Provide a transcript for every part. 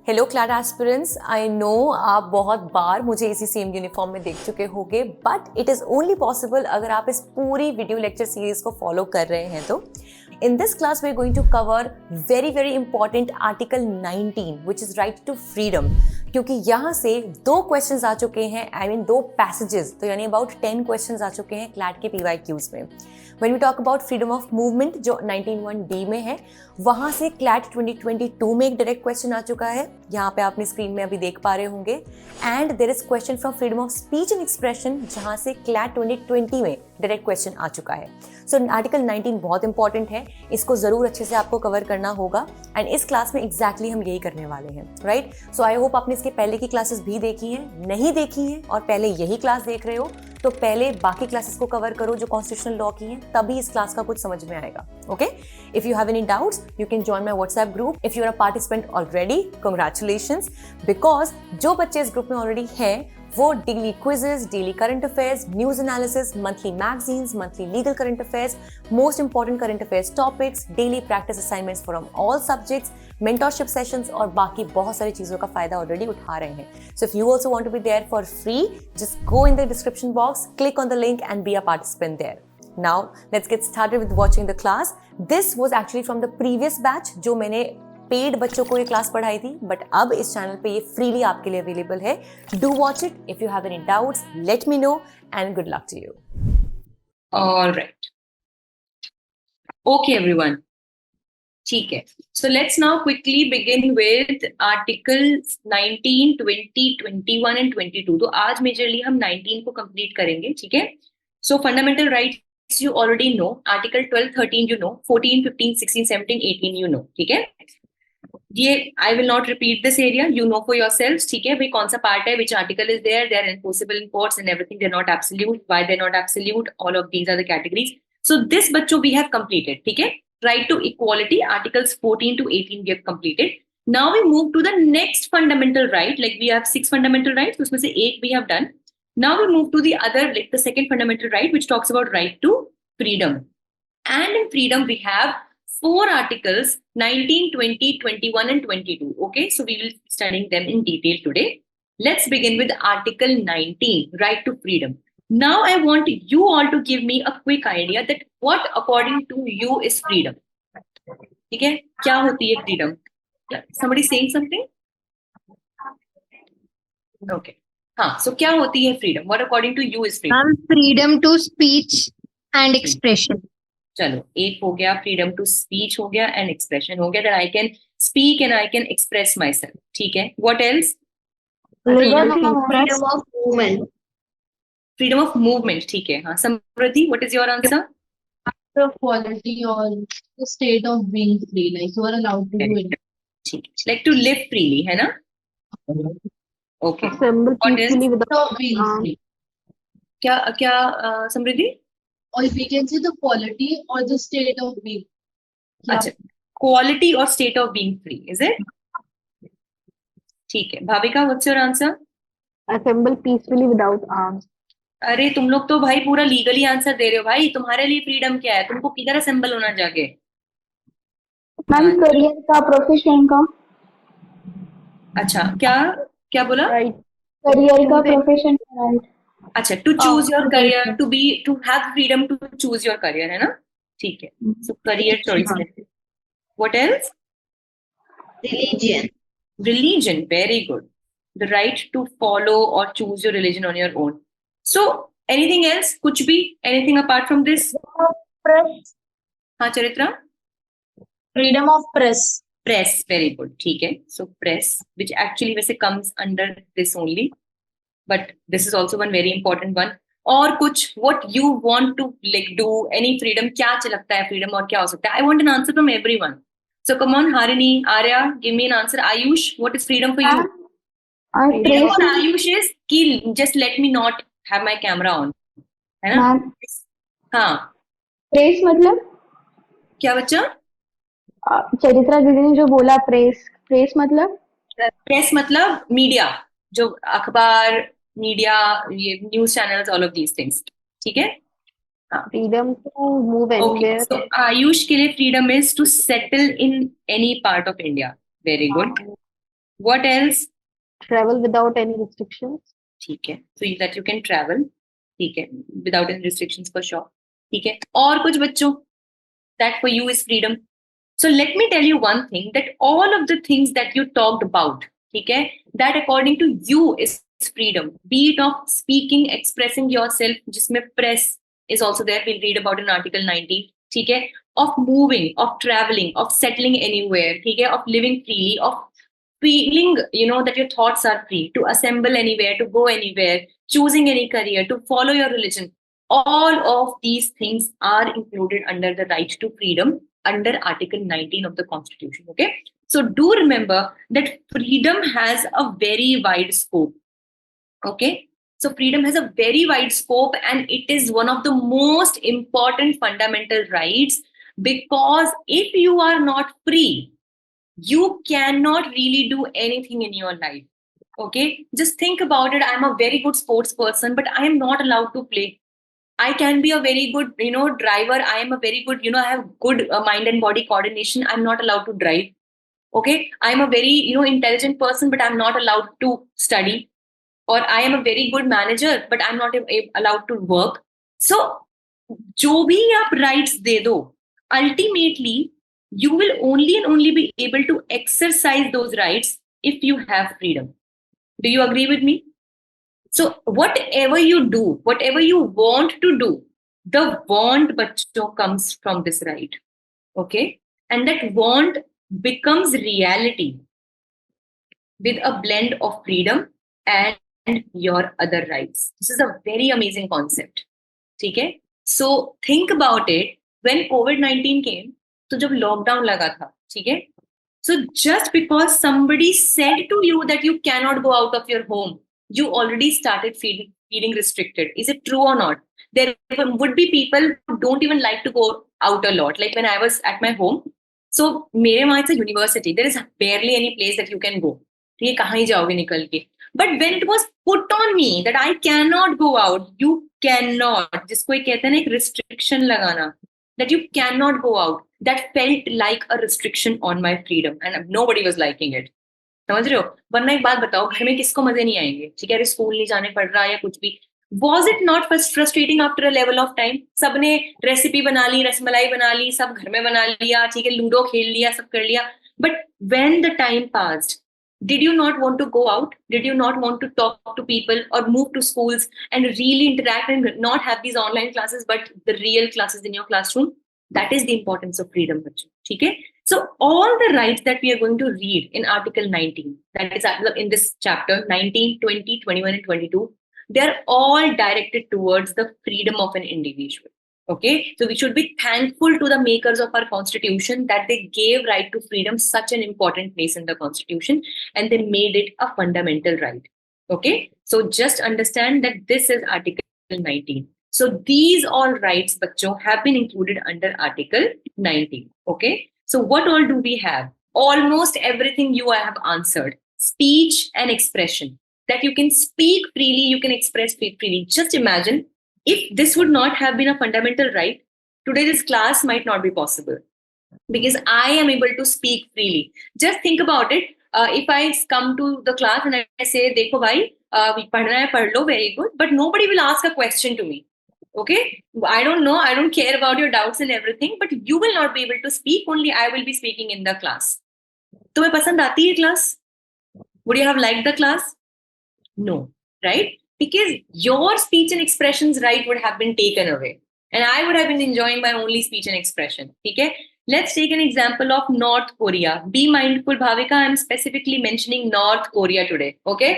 Hello class aspirants, I know आप बहुत बार मुझे इसी सेम यूनिफॉर्म में देख चुके होंगे, but it is only possible अगर आप इस पूरी वीडियो लेक्चर सीरीज को फॉलो कर रहे हैं तो। In this class, we are going to cover very important Article 19, which is right to freedom. क्योंकि यहाँ से 2 questions आ चुके हैं, I mean 2 passages, तो यानी about 10 questions आ चुके हैं CLAT के PYQs में. When we talk about freedom of movement, जो 19(1)D में है, वहाँ से CLAT 2022 में एक direct question आ चुका है, यहाँ पे आपने स्क्रीन में अभी देख पा रहे होंगे. And there is question from freedom of speech and expression, जहाँ से CLAT 2020 में direct question आ चुका है. So आर्टिकल 19 बहुत इंपॉर्टेंट है, इसको जरूर अच्छे से आपको कवर करना होगा एंड इस क्लास में एग्जैक्टली हम यही करने वाले हैं, राइट? सो आई होप आपने इसके पहले की क्लासेस भी देखी हैं, नहीं देखी हैं और पहले यही क्लास देख रहे हो तो पहले बाकी क्लासेस को कवर करो जो कॉन्स्टिट्यूशनल लॉ की हैं, तभी इस क्लास का कुछ समझ में आएगा. Okay, if you have any doubts you can join my WhatsApp group. If you are a participant already, congratulations, because जो बच्चे इस ग्रुप में ऑलरेडी हैं वो daily quizzes, daily current affairs, news analysis, monthly magazines, monthly legal current affairs, most important current affairs topics, daily practice assignments from all subjects, mentorship sessions और बाकी बहुत सारी चीजों का फायदा ऑलरेडी उठा रहे हैं. So if you also want to be there for free, just go in the description box, click on the link and be a participant there. Now let's get started with watching the class. This was actually from the previous batch जो मैंने paid बच्चों को ये class पढ़ाई थी, but अब इस channel पे ये फ्रीली आपके लिए अवेलेबल है. Do watch it. If you have any doubts let me know and good luck to you. Alright, okay everyone, ठीक है. So let's now quickly begin with article 19, 20, 21 and 22. तो आज मेजरली हम 19 को कंप्लीट करेंगे, ठीक है. So fundamental rights you already know, article 12, 13 you know, 14, 15, 16, 17, 18 you know, ठीक है. ये I will not repeat this area, you know for yourselves, ठीक है. भाई कौन सा पार्ट है, which article is there, they are enforceable in courts and everything, they are not absolute, why they are not absolute, all of these are the categories. So this बच्चों we have completed, ठीक है. Right to equality, articles 14 to 18 we have completed. Now we move to the next fundamental right, like we have 6 fundamental rights, उसमें से एक we have done. Now we move to the other, like the second fundamental right which talks about right to freedom. And in freedom we have 4 articles, 19, 20, 21 and 22. Okay, so we will be studying them in detail today. Let's begin with article 19, right to freedom. Now I want you all to give me a quick idea that what according to you is freedom. ठीक है, क्या होती है freedom? Somebody saying something? Okay. हाँ, so क्या होती है freedom? What according to you is freedom? Freedom to speech and expression. चलो, एक हो गया, फ्रीडम टू स्पीच हो गया एंड एक्सप्रेशन हो गया, that I can speak and I can express myself, ठीक है. What else? Freedom of movement. Freedom of movement, ठीक है. हाँ, Samriddhi, what is your answer? The quality or the state of being free, like you are allowed to do it. ठीक है, like to live freely, है ना. Okay, Assemble What is- peacefully without Of being free. क्या क्या समृद्धि? Or we can say the quality or the state of being. अच्छा, quality और state of being free, is it? ठीक है. Bhavika, what's your answer? assemble peacefully without arms. अरे तुम लोग तो भाई पूरा लीगली आंसर दे रहे हो भाई. तुम्हारे लिए फ्रीडम क्या है? तुमको किधर असेंबल होना जाके? मैम करियर का, प्रोफेशन का. अच्छा, क्या क्या बोला? राइट, करियर का, प्रोफेशन का राइट. अच्छा, to choose your career, to have freedom to choose your career, है ना. ठीक है, so career choice. What else? Religion. Religion, very good. The right to follow or choose your religion on your own. So anything else? कुछ भी, anything apart from this? Press. हाँ Charitra? Freedom of press. Press, very good, ठीक है. So press, which actually वैसे comes under this only, but this is also one very important one. और कुछ, what you want to like do, any freedom, क्या लगता है freedom और क्या हो सकता है? I want an answer from everyone. So come on, Harini, Arya, give me an answer. Ayush, what is freedom for you? Praise. For Ayush is कि just let me not have my camera on, है ना. मैम हाँ, press मतलब क्या बच्चा? चरित्रा दीदी ने जो बोला, प्रेस मतलब प्रेस मतलब मीडिया, जो अखबार, मीडिया, ये news channels, all of these things, ठीक है. freedom to move Okay, anywhere. so Ayush के लिए freedom is to settle in any part of India. Very good. What else? Travel without any restrictions. ठीक है, so that you can travel. ठीक है, without any restrictions for sure. ठीक है, और कुछ बच्चों, that for you is freedom. So let me tell you one thing, that all of the things that you talked about, ठीक है, that according to you is freedom. Be it of speaking, expressing yourself, जिसमें press is also there. We'll read about in Article 90. ठीक है, of moving, of traveling, of settling anywhere, ठीक है, of living freely, of feeling, that your thoughts are free, to assemble anywhere, to go anywhere, choosing any career, to follow your religion. All of these things are included under the right to freedom under Article 19 of the Constitution. Okay. So do remember that freedom has a very wide scope. Okay. So freedom has a very wide scope, and it is one of the most important fundamental rights, because if you are not free, you cannot really do anything in your life. Okay, just think about it. I'm a very good sports person, but I am not allowed to play. I can be a very good, driver. I am a very good, I have good mind and body coordination. I'm not allowed to drive. Okay, I'm a very, intelligent person, but I'm not allowed to study. Or I am a very good manager, but I'm not allowed to work. So, जो भी आप rights दे दो, ultimately, you will only and only be able to exercise those rights if you have freedom. Do you agree with me? So whatever you do, whatever you want to do, the want bachcho comes from this right. Okay? And that want becomes reality with a blend of freedom and your other rights. This is a very amazing concept. Okay? So think about it. When COVID-19 came, so जब lockdown लगा था, ठीक है? So just because somebody said to you that you cannot go out of your home, you already started feeling restricted. Is it true or not? There would be people who don't even like to go out a lot. Like when I was at my home, so मेरे वहाँ it's a university. There is barely any place that you can go. ये कहाँ ही जाओगे निकल के? But when it was put on me that I cannot go out, you cannot. जिसको ये कहते हैं ना एक restriction लगाना, that you cannot go out. That felt like a restriction on my freedom, and nobody was liking it. समझ रहे हो? वरना एक बात बताओ, घर में किसको मजे नहीं आएंगे? ठीक है, स्कूल नहीं जाने पड़ रहा या कुछ भी. Was it not frustrating after a level of time? सबने रेसिपी बना ली, रसमलाई बना ली, सब घर में बना लिया, ठीक है, लूडो खेल लिया, सब कर लिया. But when the time passed, did you not want to go out? Did you not want to talk to people or move to schools and really interact and not have these online classes, but the real classes in your classroom? That is the importance of freedom. Okay? So all the rights that we are going to read in Article 19, that is in this chapter 19, 20, 21, and 22, they're all directed towards the freedom of an individual. Okay, so we should be thankful to the makers of our constitution that they gave right to freedom such an important place in the constitution, and they made it a fundamental right. Okay, so just understand that this is Article 19. So these all rights, bachcho, have been included under Article 19. Okay, so what all do we have? Almost everything you have answered. Speech and expression. That you can speak freely, you can express freely. Just imagine, if this would not have been a fundamental right, today this class might not be possible, because I am able to speak freely. Just think about it. If I come to the class and I say, "Dekho bhai, padhna hai, padh lo, very good," but nobody will ask a question to me. Okay, I don't know, I don't care about your doubts and everything, but you will not be able to speak. Only I will be speaking in the class. तुम्हें पसंद आती है class? Would you have liked the class? No, right? Because your speech and expressions right would have been taken away, and I would have been enjoying my only speech and expression. Okay, let's take an example of North Korea. Be mindful, Bhavika, I'm specifically mentioning North Korea today. Okay,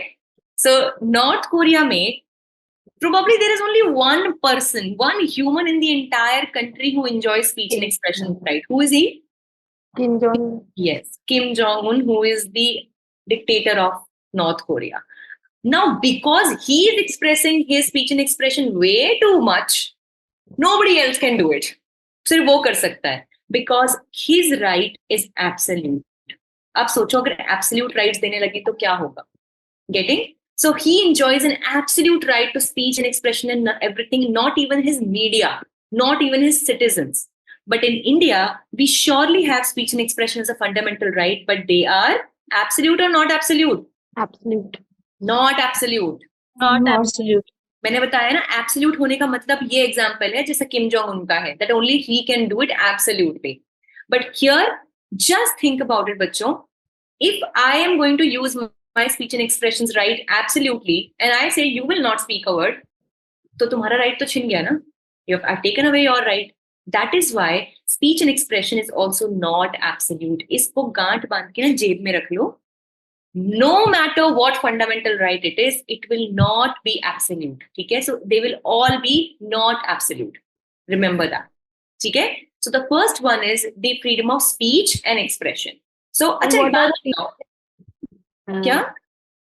so North Korea may probably there is only one person, one human in the entire country who enjoys speech and expression right. Who is he? Kim Jong. Yes, Kim Jong-un, who is the dictator of North Korea. Now, because he is expressing his speech and expression way too much, nobody else can do it. सिर्फ वो कर सकता है, because his right is absolute. आप सोचो अगर absolute rights देने लगे तो क्या होगा? Getting? So he enjoys an absolute right to speech and expression and everything, not even his media. not even his citizens. But in India, we surely have speech and expression as a fundamental right, but they are absolute or not absolute? Absolute. Not absolute. Not absolute. मैंने बताया ना, absolute होने का मतलब ये example है जैसे Kim Jong Un का है, that only he can do it absolutely. But here just think about it बच्चों, if I am going to use my speech and expressions right absolutely and I say you will not speak a word, तो तुम्हारा right तो छिन गया ना. I've taken away your right. That is why speech and expression is also not absolute. इसको गांठ बांध के ना जेब में रख लो. No matter what fundamental right it is, it will not be absolute. ठीक है? So they will all be not absolute. Remember that. ठीक है? So the first one is the freedom of speech and expression. So अच्छा एक बात बताओ. क्या?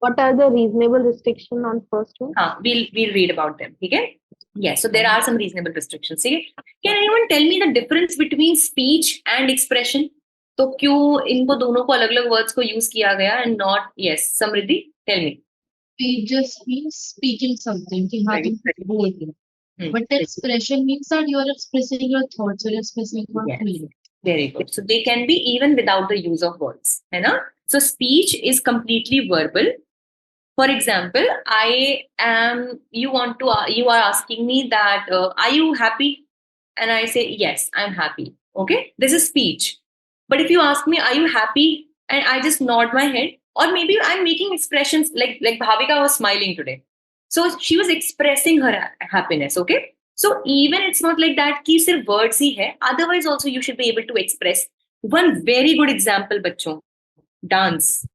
What are the reasonable restriction on first one? हाँ, we'll read about them. ठीक है? Yes, so there are some reasonable restrictions. ठीक है? Can anyone tell me the difference between speech and expression? तो क्यों इनको दोनों को अलग-अलग words को use किया गया and not? Yes, Samriddhi, tell me. Speech just means speaking something. कि हाँ तुम Very बोल रहे हो. But expression means that you are expressing your thoughts, you are expressing your Yes. feelings. Very good. So they can be even without the use of words, है ना? So speech is completely verbal. For example, you are asking me that, are you happy? And I say, yes, I'm happy. Okay. This is speech. But if you ask me, are you happy? And I just nod my head, or maybe I'm making expressions like Bhavika was smiling today. So she was expressing her happiness. Okay. So even it's not like that कि सिर्फ words ही है. Otherwise also you should be able to express. One very good example, बच्चों, dance.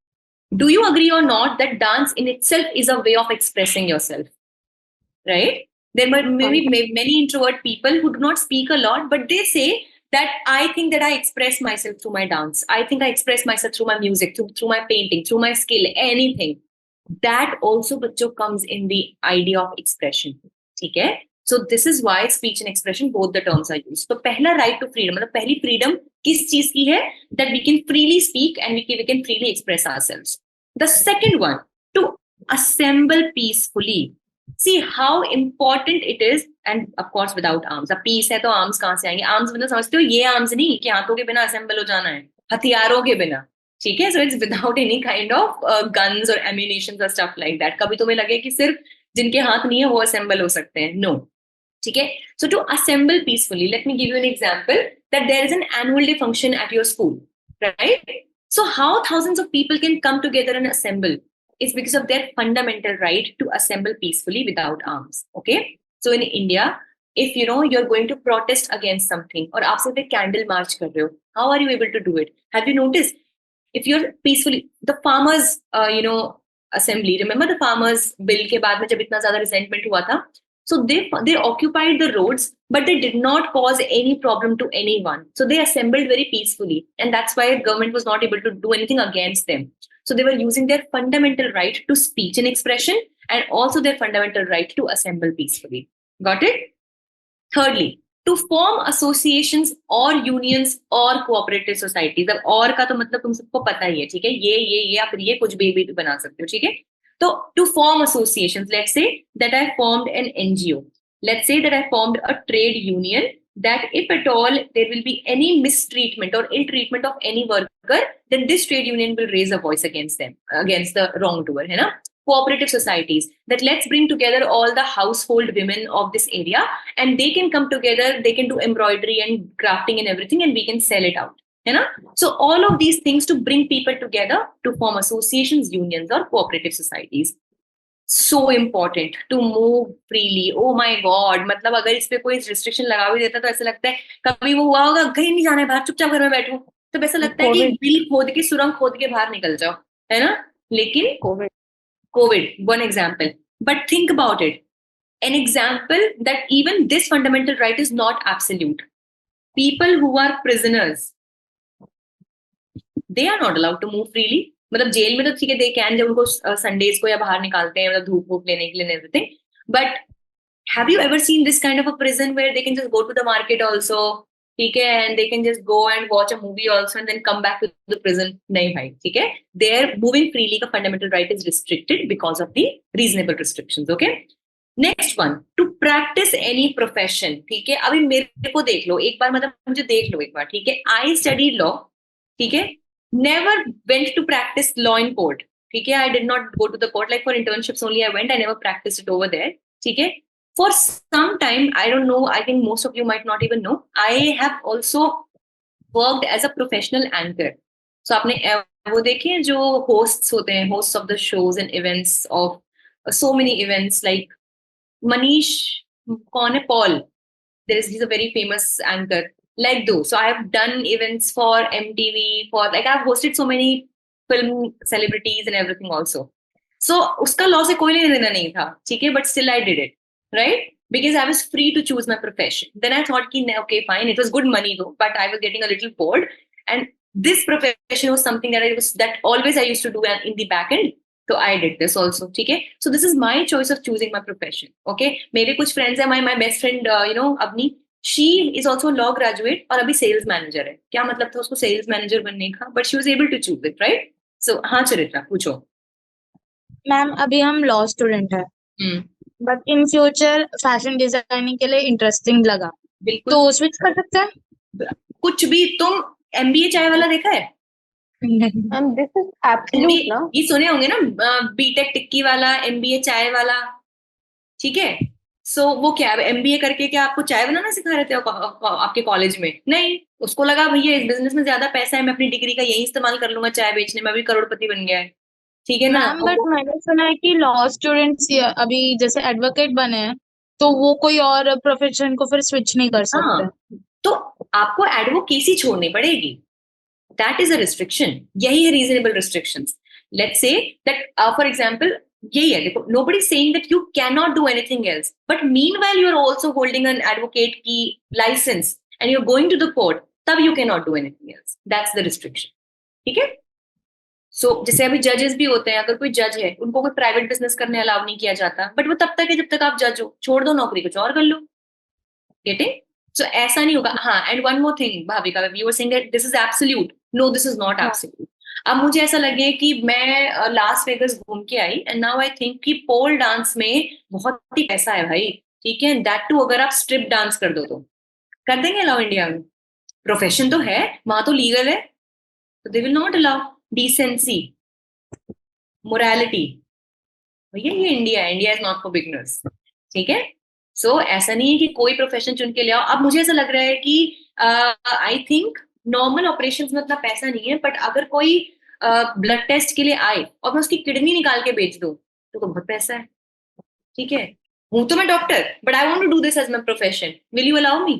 Do you agree or not that dance in itself is a way of expressing yourself? Right? There may be many introvert people who do not speak a lot, but they say that I think that I express myself through my dance. I think I express myself through my music, through my painting, through my skill, anything. That also बच्चों comes in the idea of expression. ठीक है? So this is why speech and expression, both the terms are used. तो पहला right to freedom, मतलब पहली freedom किस चीज की है? That we can freely speak and we can freely express ourselves. The second one, to assemble peacefully. See how important it is, and of course without arms. अब peace है तो arms कहाँ से आएंगे? Arms मतलब समझते हो ये arms नहीं कि हाथों के बिना assemble हो जाना है, हथियारों के बिना. ठीक है? So it's without any kind of guns or ammunitions or stuff like that. कभी तुम्हें लगे कि सिर्फ जिनके हाथ नहीं है वो assemble हो सकते हैं? No. ठीक है? So to assemble peacefully, let me give you an example that there is an annual day function at your school, right? So how thousands of people can come together and assemble? It's because of their fundamental right to assemble peacefully without arms. Okay? So in India, if you're going to protest against something, और आप सिर्फ एक candle march कर रहे हो, how are you able to do it? Have you noticed? If you're peacefully, the farmers, assembly, remember the farmers bill के बाद में जब इतना ज़्यादा resentment हुआ था, so they occupied the roads, but they did not cause any problem to anyone. So they assembled very peacefully, and that's why government was not able to do anything against them. So they were using their fundamental right to speech and expression, and also their fundamental right to assemble peacefully. Got it? Thirdly, to form associations or unions or cooperative societies. अब और का तो मतलब तुम सबको पता ही है, ठीक है? ये या फिर ये कुछ भी बना सकते हो, ठीक है? So to form associations, let's say that I formed an NGO. Let's say that I formed a trade union, that if at all there will be any mistreatment or ill treatment of any worker, then this trade union will raise a voice against them, against the wrongdoer, है ना? Cooperative societies, that let's bring together all the household women of this area and they can come together, they can do embroidery and crafting and everything, and we can sell it out. है ना? So all of these things to bring people together to form associations, unions or cooperative societies. So important to move freely. Oh my God! मतलब अगर इस पे कोई restriction लगा भी देता तो ऐसा लगता है कभी वो हुआ होगा कहीं नहीं जाना है बाहर, चुपचाप घर में बैठो, तो ऐसा लगता है कि बिल खोद के सुरंग खोद के बाहर निकल जाओ, है ना? लेकिन COVID, one example. But think about it. An example that even this fundamental right is not absolute. People who are prisoners, they are not allowed to move freely. मतलब जेल में तो ठीक है, they can, जब उनको Sundays को या बाहर निकालते हैं मतलब धूप वूप लेने के लिए everything. But have you ever seen this kind of a prison where they can just go to the market also, ठीक है, and they can just go and watch a movie also and then come back to the prison? नहीं भाई, ठीक है? Their moving freely का fundamental right is restricted because of the reasonable restrictions. Okay? Next one, to practice any profession, ठीक है। अभी मेरे को देख लो एक बार, मतलब मुझे देख लो एक बार, ठीक है। आई स्टडी लॉ, ठीक है, never went to practice law in court, ठीक है। I did not go to the court, like for internships only I went, I never practice it over there, ठीक है। For some time, I don't know, I think most of you might not even know, I have also worked as a professional anchor. So आपने वो देखे हैं जो hosts होते हैं, host of the shows and events of so many events, like Manish, कौन है, Paul, he's a very famous anchor, like those. So I have done events for MTV, for like I've hosted so many film celebrities and everything also. So उसका law से कोई लेना देना नहीं था, ठीक है, but still I did it, right? Because I was free to choose my profession. Then I thought कि okay, fine, it was good money though, but I was getting a little bored, and this profession was something that always I used to do in the back end. So I did this also, ठीक है. So this is my choice of choosing my profession, okay. मेरे कुछ friends हैं, my best friend, Avni, she is also a law graduate और अभी sales manager है. क्या मतलब था उसको sales manager बनने का, but she was able to choose it, right? So हाँ चरित्रा पूछो. मैम अभी हम लॉ स्टूडेंट है, but in future fashion designing के लिए इंटरेस्टिंग लगा, बिल्कुल, तो स्विच कर सकते हैं. कुछ भी. तुम MBA चाय वाला देखा है? And this is absolute, MBA, no? ये सुने होंगे ना, बीटेक टिक्की वाला, MBA चाय वाला, ठीक है. सो वो क्या, MBA करके क्या आपको चाय बनाना सिखा रहे थे आपके कॉलेज में? नहीं, उसको लगा भैया इस बिजनेस में ज्यादा पैसा है, मैं अपनी डिग्री का यही इस्तेमाल कर लूंगा चाय बेचने में, अभी करोड़पति बन गया है, ठीक है ना. मैम बट मैंने सुना है कि लॉ स्टूडेंट्स अभी जैसे एडवोकेट बने हैं तो वो कोई और प्रोफेशन को फिर स्विच नहीं कर सकते. हाँ, तो आपको एडवोकेसी छोड़नी पड़ेगी. That is a restriction. यही है reasonable restrictions. Let's say that, for example, यही है, देखो, nobody is saying that you cannot do anything else. But meanwhile, you are also holding an advocate की license and you're going to the court. तब you cannot do anything else. That's the restriction. ठीक है? So जैसे अभी judges भी होते हैं, अगर कोई judge है, उनको कोई private business करने अलाउ नहीं किया जाता. But वो तब तक है जब तक आप judge हो. छोड़ दो नौकरी, कुछ और कर लो. Getting? So ऐसा नहीं होगा. हाँ, and one more thing, Bhavika, you were saying that this is absolute. No, this is not absolute. अब मुझे ऐसा लगे कि मैं लास वेगस घूम के आई एंड नाउ आई थिंक कि पोल डांस में बहुत ही पैसा है भाई, ठीक है. दैट टू अगर आप स्ट्रिप डांस कर दो तो कर देंगे अलाउ इंडिया में? प्रोफेशन तो है, वहां तो लीगल है, तो they will not allow. Decency, morality, भैया ये इंडिया है, India is not for beginners, ठीक है. सो ऐसा नहीं है कि कोई प्रोफेशन चुन के ले आओ. अब मुझे ऐसा लग रहा है कि आई थिंक नॉर्मल ऑपरेशंस में उतना पैसा नहीं है, बट अगर कोई ब्लड टेस्ट के लिए आए और मैं उसकी किडनी निकाल के बेच दूं तो बहुत पैसा है, ठीक है. हूं तो मैं doctor, but I want to do this as my profession. Will you allow me?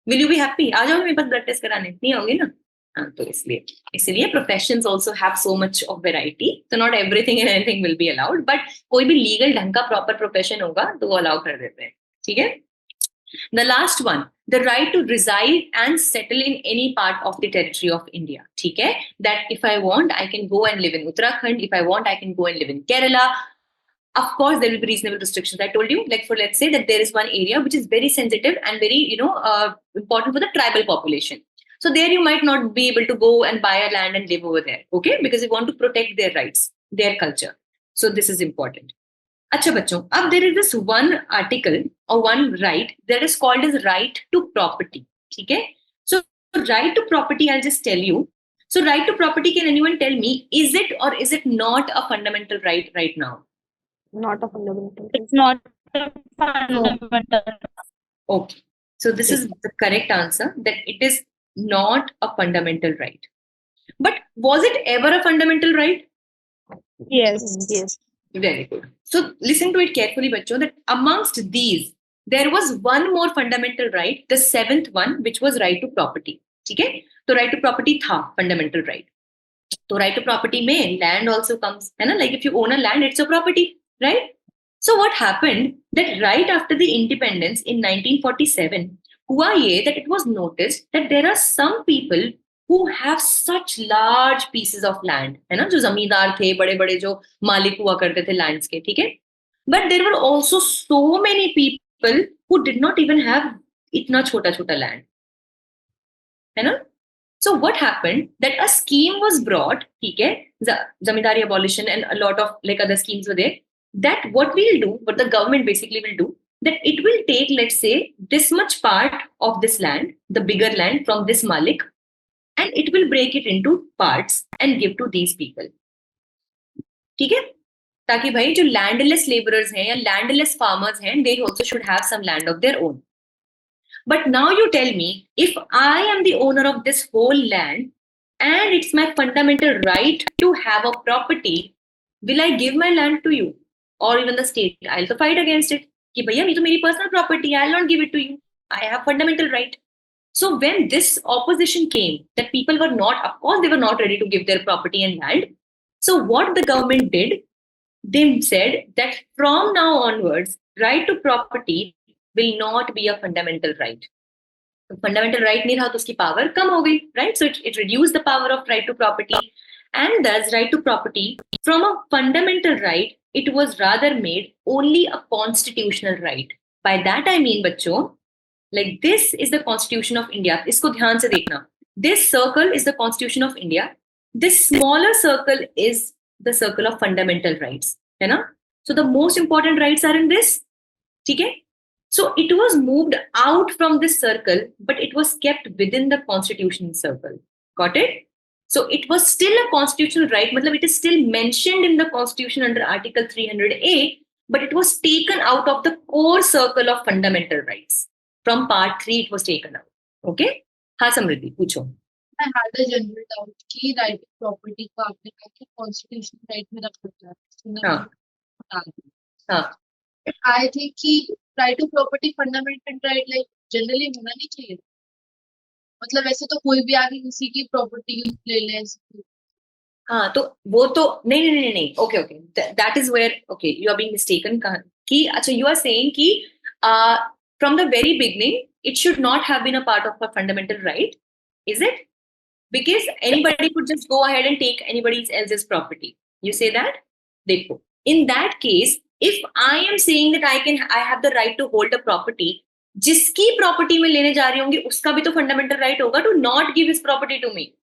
Will you be happy? आ जाओ मेरे पास ब्लड टेस्ट कराने. नहीं आओगे ना. हाँ, तो इसलिए professions also have so much of variety, तो not everything and anything will be allowed, but कोई भी लीगल ढंग का प्रॉपर प्रोफेशन होगा तो वो अलाउ कर देते हैं, ठीक है. The last one, the right to reside and settle in any part of the territory of India. ठीक है? That if I want, I can go and live in Uttarakhand. If I want, I can go and live in Kerala. Of course, there will be reasonable restrictions. I told you, like let's say that there is one area which is very sensitive and very, important for the tribal population. So there you might not be able to go and buy a land and live over there, okay? Because you want to protect their rights, their culture. So this is important. अच्छा बच्चों, अब there is this one article or one right that is called as right to property, ठीक है. So right to property, I'll just tell you. So right to property, can anyone tell me, is it or is it not a fundamental right now? Not a fundamental. It's not a fundamental. Okay, so this is the correct answer, that it is not a fundamental right. But was it ever a fundamental right? Yes. Yes. Very good. So listen to it carefully, bachcho, that amongst these, there was one more fundamental right, the seventh one, which was right to property. ठीक है? तो right to property था fundamental right. तो right to property में land also comes, है ना? Like if you own a land, it's a property, right? So what happened that right after the independence in 1947, हुआ ये that it was noticed that there are some people who have such large pieces of land, है ना, जो जमींदार थे, बड़े बड़े जो मालिक हुआ करते थे लैंड्स के, ठीक है. But there were also so many people who did not even have इतना छोटा छोटा land, है ना. So what happened that a scheme was brought, ठीक है, जमींदारी abolition and a lot of like other schemes were there. that what we'll do, what the government basically will do, that it will take, let's say, this much part of this land, the bigger land from this Malik, and it will break it into parts and give to these people. ठीक है? ताकि भाई जो landless labourers हैं या landless farmers हैं, they also should have some land of their own. But now you tell me, if I am the owner of this whole land and it's my fundamental right to have a property, will I give my land to you or even the state? I'll also fight against it. कि भैया ये तो मेरी personal property, I'll not give it to you. I have fundamental right. So when this opposition came, that people were not, of course, they were not ready to give their property and land. So what the government did, they said that from now onwards, right to property will not be a fundamental right. तो fundamental right नहीं रहा तो उसकी power कम हो गई, right? So it reduced the power of right to property, and thus right to property from a fundamental right, it was rather made only a constitutional right. By that I mean, बच्चों, like this is the Constitution of India. इसको ध्यान से देखना. This circle is the Constitution of India. This smaller circle is the circle of fundamental rights, है ना? So the most important rights are in this. ठीक है? So it was moved out from this circle, but it was kept within the constitutional circle. Got it? So it was still a constitutional right. मतलब it is still mentioned in the Constitution under Article 300A, but it was taken out of the core circle of fundamental rights. From Part 3, it was taken out. Okay? हाँ समृद्धि पूछो. I had a general doubt कि right to property का आपने कहा कि constitutional right में रखा है. हाँ. हाँ. I think कि right to property fundamental right like generally होना नहीं चाहिए. मतलब ऐसे तो कोई भी आगे किसी की प्रॉपर्टी ले ले. हाँ तो वो तो नहीं. Okay. That is where okay you are being mistaken. कि अच्छा you are saying कि from the very beginning it should not have been a part of a fundamental right, is it? Because anybody could just go ahead and take anybody else's property. You say that? Dekho. In that case, if I am saying that I have the right to hold a property, जिसकी property में लेने जा रही होंगी उसका भी तो fundamental right होगा to not give his property to me.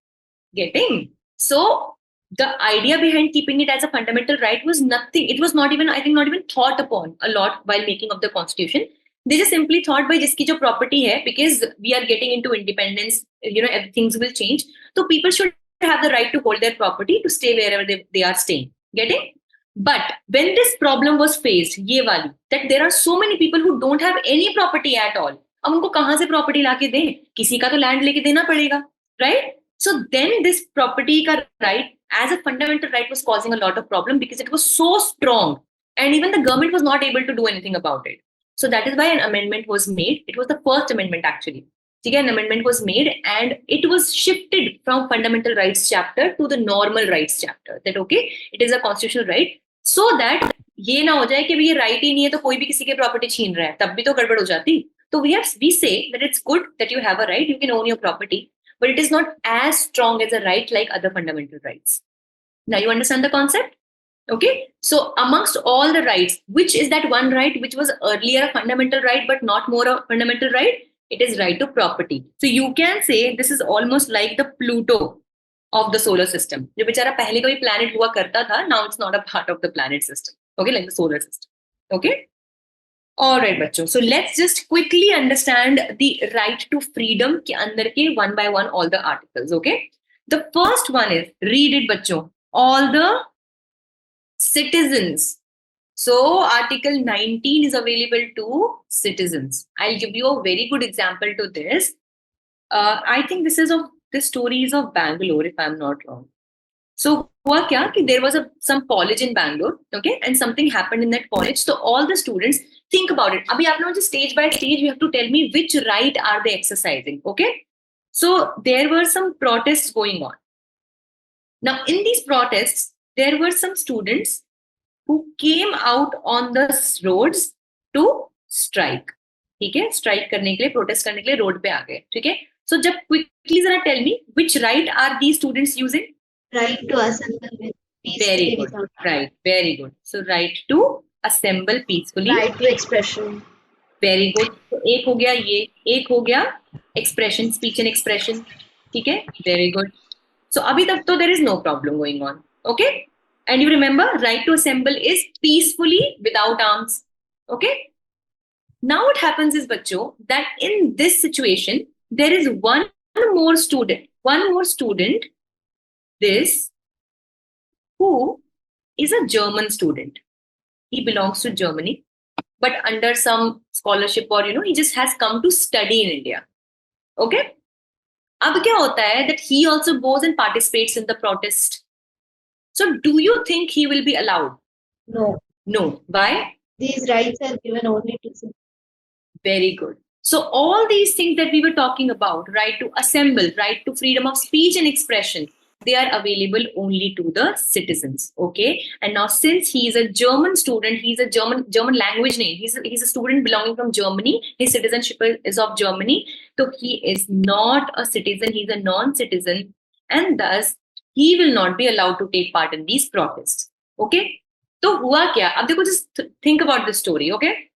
Getting? So the idea behind keeping it as a fundamental right was nothing. It was not even, I think, not even thought upon a lot while making of the constitution. They just simply thought by जिसकी जो property है, because we are getting into independence, you know, things will change. So people should have the right to hold their property to stay wherever they are staying. Getting? But when this problem was faced, ये वाली, that there are so many people who don't have any property at all. अब उनको कहाँ से property लाके दें? किसी का तो land लेके देना पड़ेगा, right? So then this property का right as a fundamental right was causing a lot of problem because it was so strong and even the government was not able to do anything about it. So that is why an amendment was made. It was the first amendment actually. An amendment was made and it was shifted from fundamental rights chapter to the normal rights chapter. That okay, it is a constitutional right, so that ये ना हो जाए कि ये right ही नहीं है तो कोई भी किसी के property छीन रहा है, तब भी तो गड़बड़ हो जाती. तो we say that it's good that you have a right, you can own your property, but it is not as strong as a right like other fundamental rights. Now you understand the concept? Okay, so amongst all the rights, which is that one right which was earlier a fundamental right but not more a fundamental right? It is right to property. So you can say this is almost like the Pluto of the solar system. जो बेचारा पहले कोई planet हुआ करता था, now it's not a part of the planet system. Okay, like the solar system. Okay? Alright बच्चों, so let's just quickly understand the right to freedom के अंदर के one by one all the articles. Okay? The first one is, read it बच्चों, all the citizens. So Article 19 is available to citizens. I'll give you a very good example to this. I think this story is of Bangalore, if I'm not wrong. So हुआ क्या कि there was some college in Bangalore, okay, and something happened in that college. So all the students, think about it. अभी आप लोग just stage by stage, you have to tell me which right are they exercising, okay? So there were some protests going on. Now in these protests, there were some students who came out on the roads to strike. ठीक है, strike करने के लिए, protest करने के लिए road पे आ गए. ठीक है, so जब quickly जरा tell me which right are these students using? Right to assemble peacefully. Very good. Right, very good. So right to assemble peacefully. Right to expression. Very good. So एक हो गया ये, एक हो गया expression, speech and expression. ठीक है, very good. So अभी तक तो there is no problem going on. Okay. And you remember, right to assemble is peacefully without arms. Okay. Now what happens is, bachcho, that in this situation there is one more student, this, who is a German student. He belongs to Germany, but under some scholarship, or he just has come to study in India. Okay. अब क्या होता है that he also goes and participates in the protest. So do you think he will be allowed? No. No. Why? These rights are given only to citizens. Very good. So all these things that we were talking about, right to assemble, right to freedom of speech and expression, they are available only to the citizens. Okay. And now, since he is a German student, he's a German language name. He's a student belonging from Germany. His citizenship is of Germany. So he is not a citizen. He's a non-citizen, and thus he will not be allowed to take part in these protests. Okay. So हुआ क्या? अब देखो, just think about the story. Okay.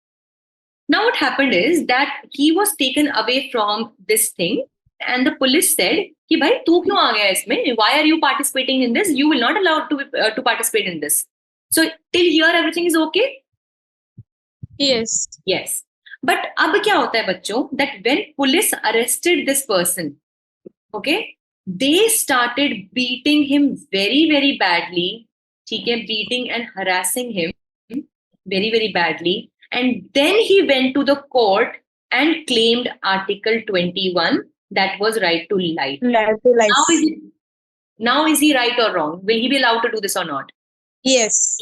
Now what happened is that he was taken away from this thing, and the police said कि भाई तू क्यों आ गया इसमें? Why are you participating in this? You will not allowed to participate in this. So till here everything is okay? Yes. Yes. But अब क्या होता है बच्चों, that when police arrested this person, okay, they started beating him very, very badly. ठीक है, beating and harassing him very, very badly. And then he went to the court and claimed Article 21, that was right to life. Life to life. Now is he right or wrong? Will he be allowed to do this or not? Yes.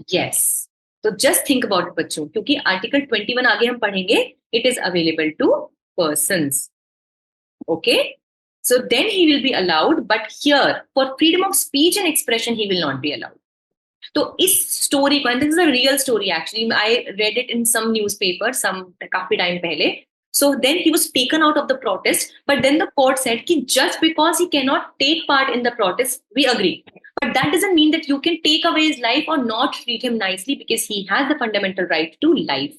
Yes. So just think about it, बच्चों, क्योंकि Article 21 आगे हम पढ़ेंगे. It is available to persons. Okay. So then he will be allowed, but here for freedom of speech and expression he will not be allowed. तो इस story को, and this is a real story actually, I read it in some newspaper काफी time पहले. So then he was taken out of the protest, but then the court said कि just because he cannot take part in the protest, we agree. But that doesn't mean that you can take away his life or not treat him nicely, because he has the fundamental right to life.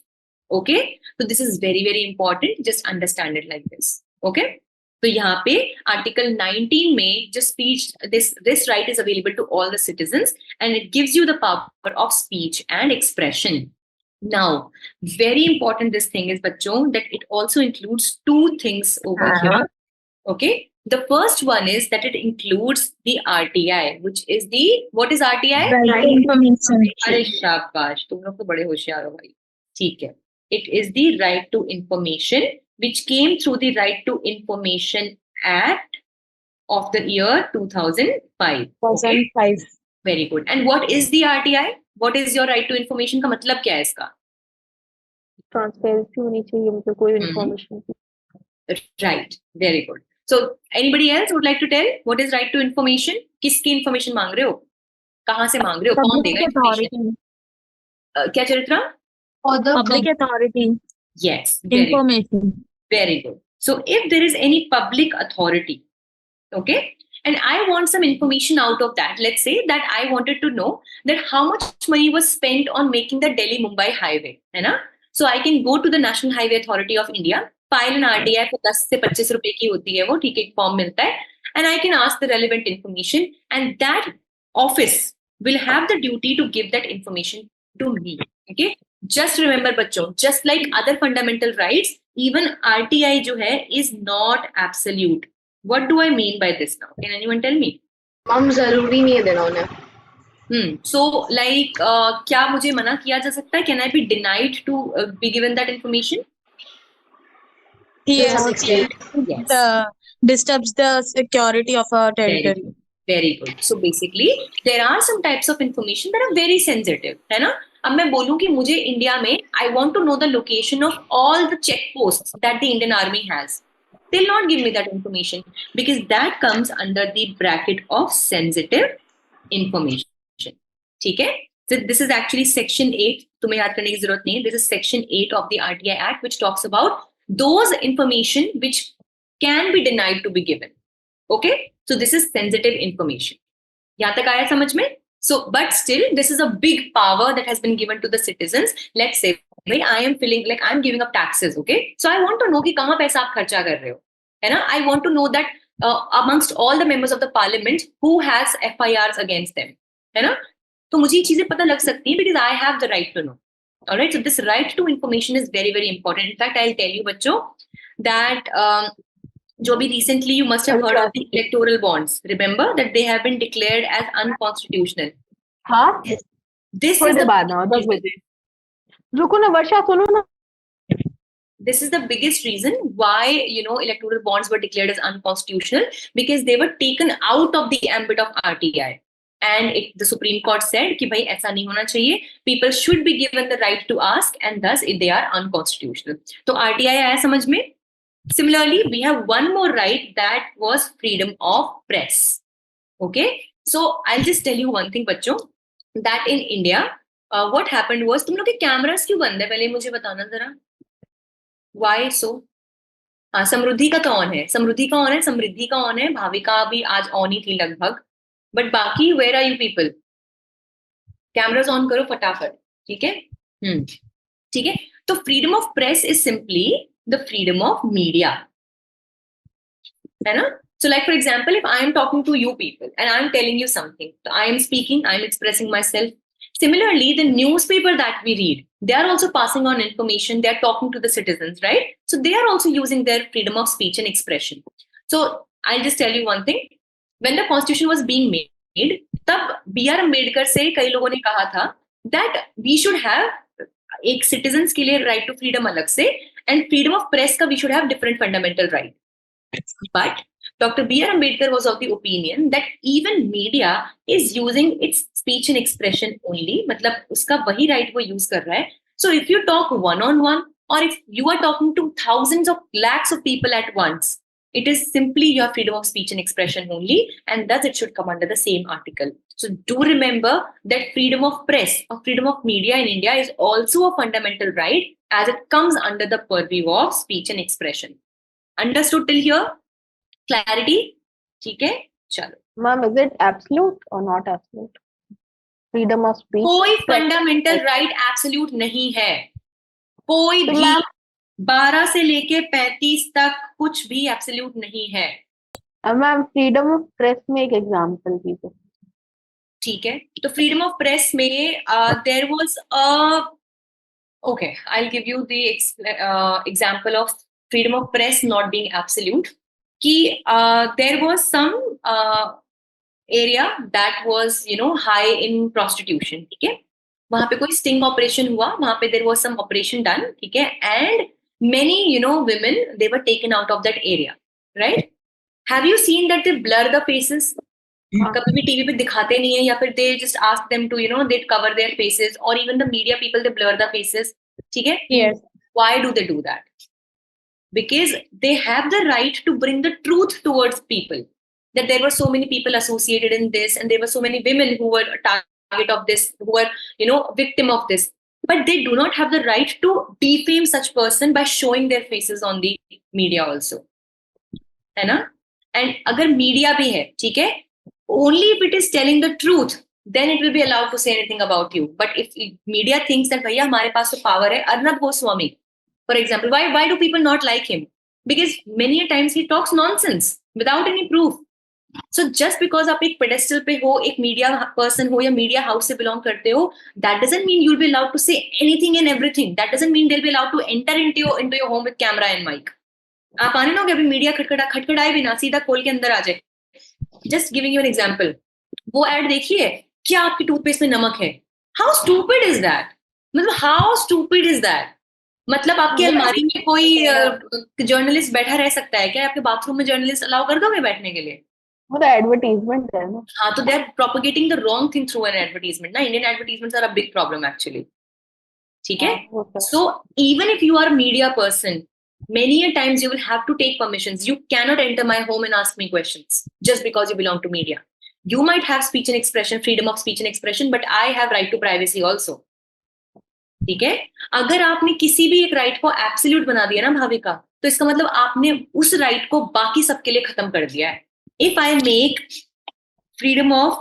Okay? So this is very, very important. Just understand it like this. Okay? तो यहाँ पे article 19 में जो speech, this right is available to all the citizens, and it gives you the power of speech and expression. Now, very important this thing is, bachcho, that it also includes two things over here. Okay, the first one is that it includes the RTI, which is the, what is RTI? Right to information. अरे शाबाश, तुम लोग तो बड़े होशियार हो भाई. ठीक है, it is the right to information, which came through the Right to Information Act of the year 2005. 2005. Okay? Very good. And what is the RTI? What is your right to information? का मतलब क्या है इसका? Transparency होनी चाहिए, मतलब कोई information. Right. Very good. So anybody else would like to tell what is right to information? किसकी information मांग रहे हो? कहाँ से मांग रहे हो? कौन देगा information? क्या चरित्रा? For the Public authority. Yes. Very good. Information. Very good. So if there is any public authority, okay, and I want some information out of that, let's say that I wanted to know that how much money was spent on making the Delhi-Mumbai highway, है ना? So I can go to the National Highway Authority of India, file an RTI for 10 से 25 रुपए की होती है वो, ठीक है, एक फॉर्म मिलता है, and I can ask the relevant information, and that office will have the duty to give that information to me. Okay, just remember बच्चों, just like other fundamental rights, even RTI जो है is not absolute. What do I mean by this now? Can anyone tell me? Ma'am जरूरी नहीं है देना उन्हें. So like क्या मुझे मना किया जा सकता है? Can I be denied to be given that information? Yes. Yes. Disturbs the security of a territory. Very good. So basically, there are some types of information that are very sensitive, है ना? अब मैं बोलूं कि मुझे India में I want to know the location of all the checkposts that the Indian Army has. They'll not give me that information because that comes under the bracket of sensitive information. ठीक है? So this is actually section 8. तुम्हें याद करने की जरूरत नहीं है. This is section 8 of the RTI Act, which talks about those information which can be denied to be given. Okay? So this is sensitive information. यहाँ तक आया समझ में? So, but still, this is a big power that has been given to the citizens. Let's say, I am feeling like I'm giving up taxes, okay? So I want to know कि कहाँ पैसा आप खर्चा कर रहे हो, है ना? I want to know that amongst all the members of the parliament, who has FIRs against them, है ना? तो मुझे ये चीजें पता लग सकती है because I have the right to know. Alright, so this right to information is very very important. In fact, I'll tell you बच्चों that जो भी recently you must have heard of the electoral bonds. Remember that they have been declared as unconstitutional. हाँ This थोड़ी is there the बाद ना 10 बजे रुको ना वर्षा सुनो ना this is the biggest reason why electoral bonds were declared as unconstitutional, because they were taken out of the ambit of RTI, and the Supreme Court said कि भाई ऐसा नहीं होना चाहिए, people should be given the right to ask, and thus they are unconstitutional. तो RTI आया समझ में. Similarly, we have one more right, that was freedom of press. Okay, so I'll just tell you one thing बच्चों, that in India what happened was, तुम लोग के cameras क्यों बंद है पहले मुझे बताना जरा. Why so? हाँ, समृद्धि का तो ऑन है, समृद्धि का ऑन है, समृद्धि का ऑन है, भाविका भी आज ऑन ही थी लगभग, बट बाकी where are you people? Cameras on करो फटाफट. ठीक है. ठीक है. तो freedom of press is simply the freedom of media, है ना. So like for example, if I am talking to you people and I am telling you something, so I am speaking, I am expressing myself. Similarly, the newspaper that we read, they are also passing on information, they are talking to the citizens, right? So they are also using their freedom of speech and expression. So I'll just tell you one thing. When the constitution was being made, तब B.R. Ambedkar से कई लोगों ने कहा था that we should have एक citizens के लिए right to freedom अलग से, and freedom of press का we should have different fundamental right. But Dr. B.R. Ambedkar was of the opinion that even media is using its speech and expression only, मतलब उसका वही right वो use कर रहा है. So if you talk one-on-one, or if you are talking to thousands of lakhs of people at once, it is simply your freedom of speech and expression only, and thus it should come under the same article. So do remember that freedom of press or freedom of media in India is also a fundamental right, as it comes under the purview of speech and expression. Understood till here? Clarity? ठीक है, चलो. Ma'am is it absolute और not absolute freedom of speech कोई fundamental right absolute नहीं है, कोई तो भी. मैम 12 से लेके 35 तक कुछ भी एब्सोल्यूट नहीं है. मैम फ्रीडम ऑफ प्रेस में एक एग्जांपल दीजिए. ठीक है. तो फ्रीडम ऑफ प्रेस में there was okay, I'll give you the example of freedom of press not being absolute. कि there was some area that was high in prostitution. ठीक है. वहां पे कोई sting operation हुआ, वहां पे there was some operation done. ठीक है. And many women, they were taken out of that area, right? Have you seen that they blur the faces? कभी भी टीवी पे दिखाते नहीं है, या फिर they just ask them to they cover their faces, or even the media people, they blur the faces. ठीक है. Yes. Why do they do that? Because they have the right to bring the truth towards people, that there were so many people associated in this, and there were so many women who were a target of this, who were victim of this, but they do not have the right to defame such person by showing their faces on the media also, है ना. And अगर media भी है, ठीक है, only if it is telling the truth, then it will be allowed to say anything about you. But if media thinks that भैया हमारे पास तो power है, Arnab Goswami, for example, why do people not like him? Because many a times he talks nonsense without any proof. So just because आप एक pedestal पे हो, एक media person हो या media house से belong करते हो, that doesn't mean you'll be allowed to say anything and everything. That doesn't mean they'll be allowed to enter into your home with camera and mic. आप आने ना कि अभी मीडिया खटखटाए बिना सीधा खोल के अंदर आ जाए. Just giving you an example. वो ad देखिए, क्या आपकी टूथपेस्ट में नमक है? How stupid is that? मतलब how stupid is that? मतलब आपकी अलमारी में कोई जर्नलिस्ट बैठा रह सकता है क्या? आपके बाथरूम में जर्नलिस्ट अलाउ कर दोगे बैठने के लिए? वो तो एडवर्टाइजमेंट है ना. हाँ, तो they are propagating the wrong thing through an advertisement. ना, Indian advertisements are a big problem actually. ठीक है? So even if you are a media person, many a times you will have to take permissions. You cannot enter my home and ask me questions just because you belong to media. You might have speech and expression, freedom of speech and expression, but I have right to privacy also. ठीक है. अगर आपने किसी भी एक right को absolute बना दिया ना भाविका, तो इसका मतलब आपने उस राइट को बाकी सबके लिए खत्म कर दिया है. If I make freedom of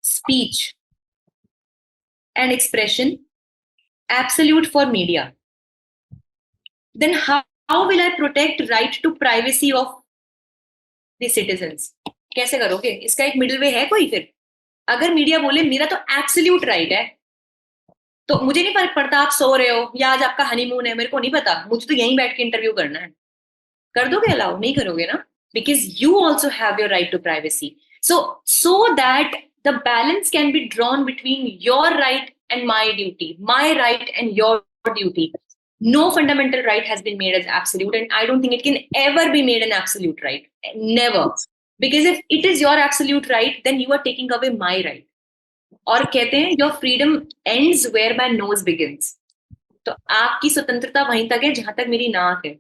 speech and expression absolute for media, then how will I protect right to privacy of the citizens? कैसे करोगे? इसका एक मिडिल वे है कोई फिर? अगर मीडिया बोले मेरा तो एब्सोल्यूट राइट है, तो मुझे नहीं फर्क पड़ता आप सो रहे हो या आज आपका हनीमून है, मेरे को नहीं पता, मुझे तो यहीं बैठ के इंटरव्यू करना है, कर दोगे अलाउ? नहीं करोगे ना, because you also have your right to privacy. So that the balance can be drawn between your right and my duty, my right and your duty. No fundamental right has been made as absolute, and I don't think it can ever be made an absolute right. Never. Because if it is your absolute right, then you are taking away my right. और कहते हैं your freedom ends where my nose begins. तो आपकी स्वतंत्रता वहीं तक है जहां तक मेरी नाक है.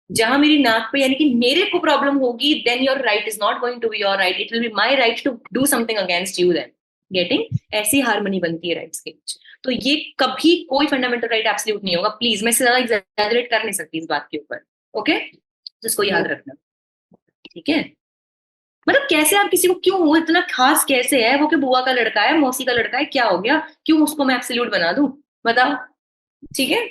जहां मेरी नाक पे यानी कि मेरे को प्रॉब्लम होगी, then your right is not going to be your right, it will be my right to do something against you. Then getting, ऐसी हार्मनी बनती है राइट्स के बीच. तो ये कभी कोई फंडामेंटल राइट एब्सोल्यूट नहीं होगा. प्लीज, मैं इससे ज्यादा एग्जैजरेट कर नहीं सकती इस बात के ऊपर. ओके, जिसको याद रखना. ठीक है, मतलब कैसे आप किसी को, क्यों वो इतना खास कैसे है, वो कि बुआ का लड़का है, मौसी का लड़का है, क्या हो गया, क्यों उसको मैं एब्सोल्यूट बना दूं, बताओ. ठीक है,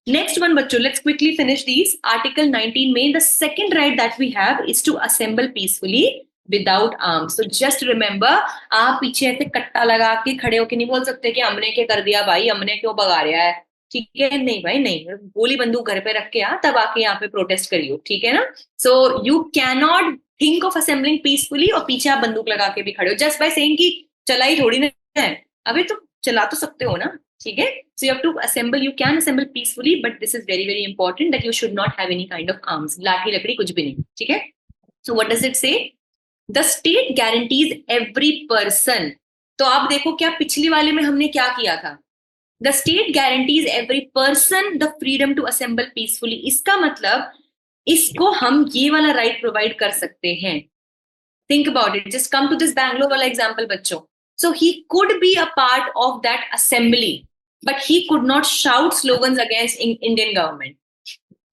next one बच्चों, let's quickly finish these. Article 19 में the second right that we have is to assemble peacefully without arms. So just remember, आप पीछे ऐसे कट्टा लगा के खड़े होके नहीं बोल सकते कि हमने क्या कर दिया भाई, हमने क्यों भगा रहा है. ठीक है, नहीं भाई नहीं, गोली बंदूक घर पे रख के आ, तब आके यहाँ पे प्रोटेस्ट करियो. ठीक है ना. So you cannot think of assembling peacefully और पीछे आप बंदूक लगा के भी खड़े हो just by saying कि चला ही थोड़ी ना है, अबे तो चला तो सकते हो ना. ठीक है, so you have to assemble, you can assemble peacefully, but this is very very important that you should not have any kind of arms. लाठी लकड़ी कुछ भी नहीं. ठीक है, so what does it say? The state guarantees every person. तो आप देखो क्या पिछली वाले में हमने क्या किया था. The state guarantees every person the freedom to assemble peacefully. इसका मतलब इसको हम ये वाला राइट प्रोवाइड कर सकते हैं. Think about it. Just come to this Bangalore वाला example बच्चों. So he could be a part of that assembly, but he could not shout slogans against Indian government.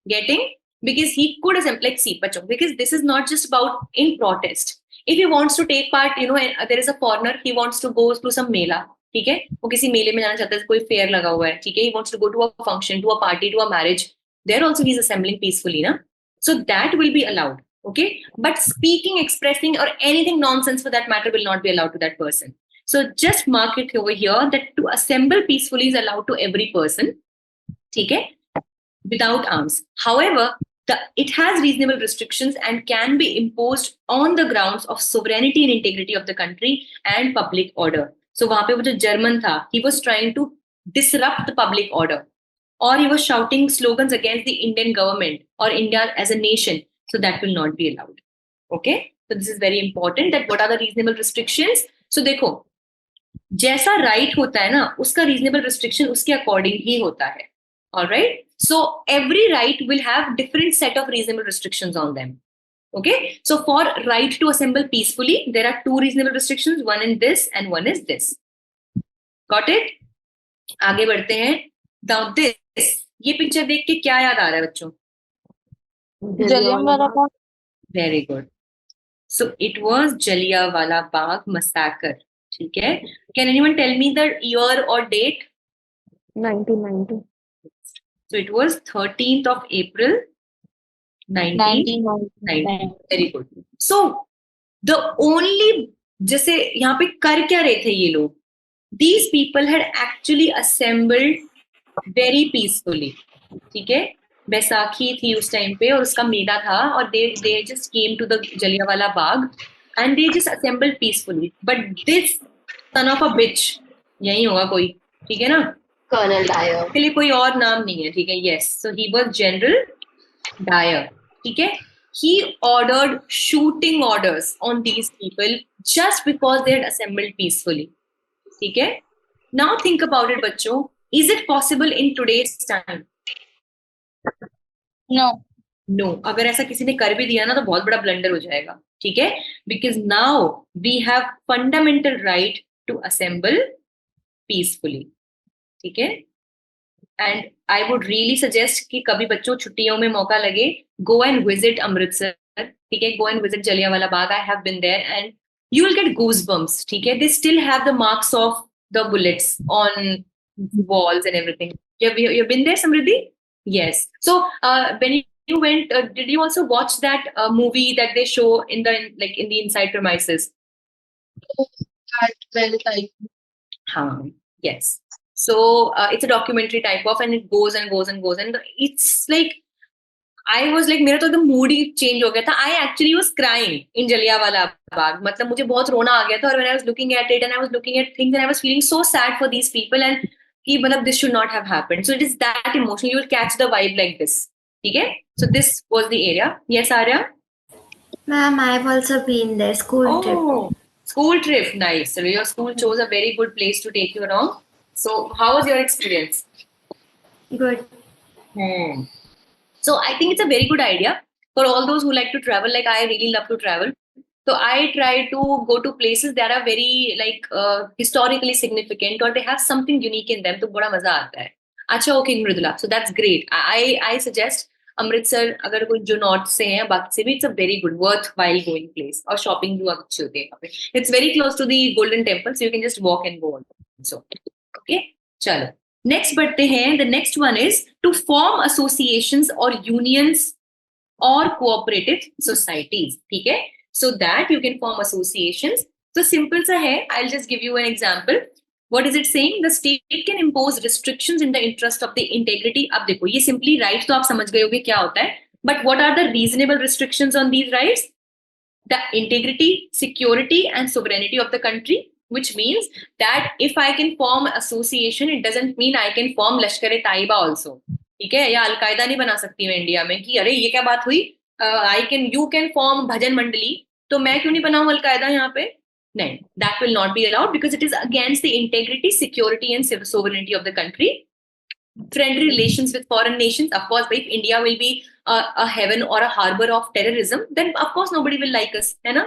Getting? Because he could assemble, like, see, bachcho, because this is not just about in protest. If he wants to take part, you know, and there is a foreigner, he wants to go to some mela. ठीक है, वो किसी मेले में जाना चाहता है, कोई फेयर लगा हुआ है. ठीक है, he wants to go to a function, to a party, to a marriage. There also he is assembling peacefully, na? So that will be allowed. Okay, but speaking, expressing, or anything nonsense for that matter will not be allowed to that person. So just mark it over here that to assemble peacefully is allowed to every person, okay, without arms. However, it has reasonable restrictions and can be imposed on the grounds of sovereignty and integrity of the country and public order. So वहाँ पे वो जो German था, he was trying to disrupt the public order, or he was shouting slogans against the Indian government or India as a nation. So that will not be allowed. Okay, so this is very important that what are the reasonable restrictions. So देखो, जैसा right होता है ना, उसका reasonable restriction उसके according ही होता है. All right, so every right will have different set of reasonable restrictions on them. Okay, so for right to assemble peacefully, there are two reasonable restrictions, one in this and one is this. Got it? आगे बढ़ते हैं. Now this, ये picture देख के क्या याद आ रहा है बच्चों? Jallianwala Bagh. Very good. So it was Jallianwala Bagh massacre. ठीक है. Can anyone tell me the year or date? 1990. So it was 13th of April 1990. Very good. So the only, जैसे यहाँ पे कर क्या रहे थे ये लोग? These people had actually assembled very peacefully. ठीक है, बैसाखी थी उस टाइम पे और उसका मेला था और they just came to the Jallianwala Bagh and they just assembled peacefully. But this son of a bitch, यही होगा कोई, ठीक है ना? Colonel Dyer. के लिए कोई और नाम नहीं है. ठीक है, yes. So he was General Dyer. ठीक है, he ordered shooting orders on these people just because they had assembled peacefully. ठीक है, now think about it बच्चों, is it possible in today's time? No. अगर ऐसा किसी ने कर भी दिया ना तो बहुत बड़ा ब्लंडर हो जाएगा. ठीक है, because now we have fundamental right to assemble peacefully. ठीक है, and I would really suggest कि कभी बच्चों छुट्टियों में मौका लगे, go and visit अमृतसर. ठीक है, go and visit Jallianwala Bagh. I have been there and you will get goosebumps. ठीक है, they still have the marks of the bullets on walls and everything. You've been there, Samriddhi? Yes. So when you went, did you also watch that movie that they show in the inside premises? that well type. Yes. So it's a documentary type of, and it goes and goes and goes, and it's like I was like, मेरा तो एकदम mood ही change हो गया था. I actually was crying in Jallianwala Bagh. मतलब मुझे बहुत रोना आ गया था. और when I was looking at it and I was looking at things and I was feeling so sad for these people and कि मतलब this should not have happened. So it is that emotional. You will catch the vibe like this. ठीक है? So this was the area. Yes, Arya? Ma'am, I've also been there. School trip. Oh, school trip. Nice. So your school chose a very good place to take you around. So how was your experience? Good. So I think it's a very good idea for all those who like to travel. Like I really love to travel. So I try to go to places that are very like historically significant or they have something unique in them. तो बड़ा मजा आता है. अच्छा, okay, Mridula. So that's great. I suggest Amritsar अगर कोई जो north से हैं बाकी से भी it's a very good worthwhile going place और shopping भी अच्छी होती है यहाँ पे. It's very close to the Golden Temple, so you can just walk and go on. So okay, चलो. Next बढ़ते हैं. The next one is to form associations or unions or cooperative societies. ठीक है? So that you can form associations. So simple सा है. I'll just give you an example. What is it saying? The state can impose restrictions in the interest of the integrity. अब देखो ये simply rights तो आप समझ गए होगे क्या होता है. But what are the reasonable restrictions on these rights? The integrity, security, and sovereignty of the country. Which means that if I can form association, it doesn't mean I can form Lashkar-e-Taiba also. ठीक है? या al Qaeda नहीं बना सकती मैं India में कि अरे ये क्या बात हुई? You can form भजन मंडली, तो मैं क्यों नहीं बनाऊं अलकायदा यहाँ पे? नहीं, that will not be allowed because it is against the integrity, security, and sovereignty of the country. Friendly relations with foreign nations, of course, if India will be a heaven or a harbor of terrorism, then of course nobody will like us, है ना?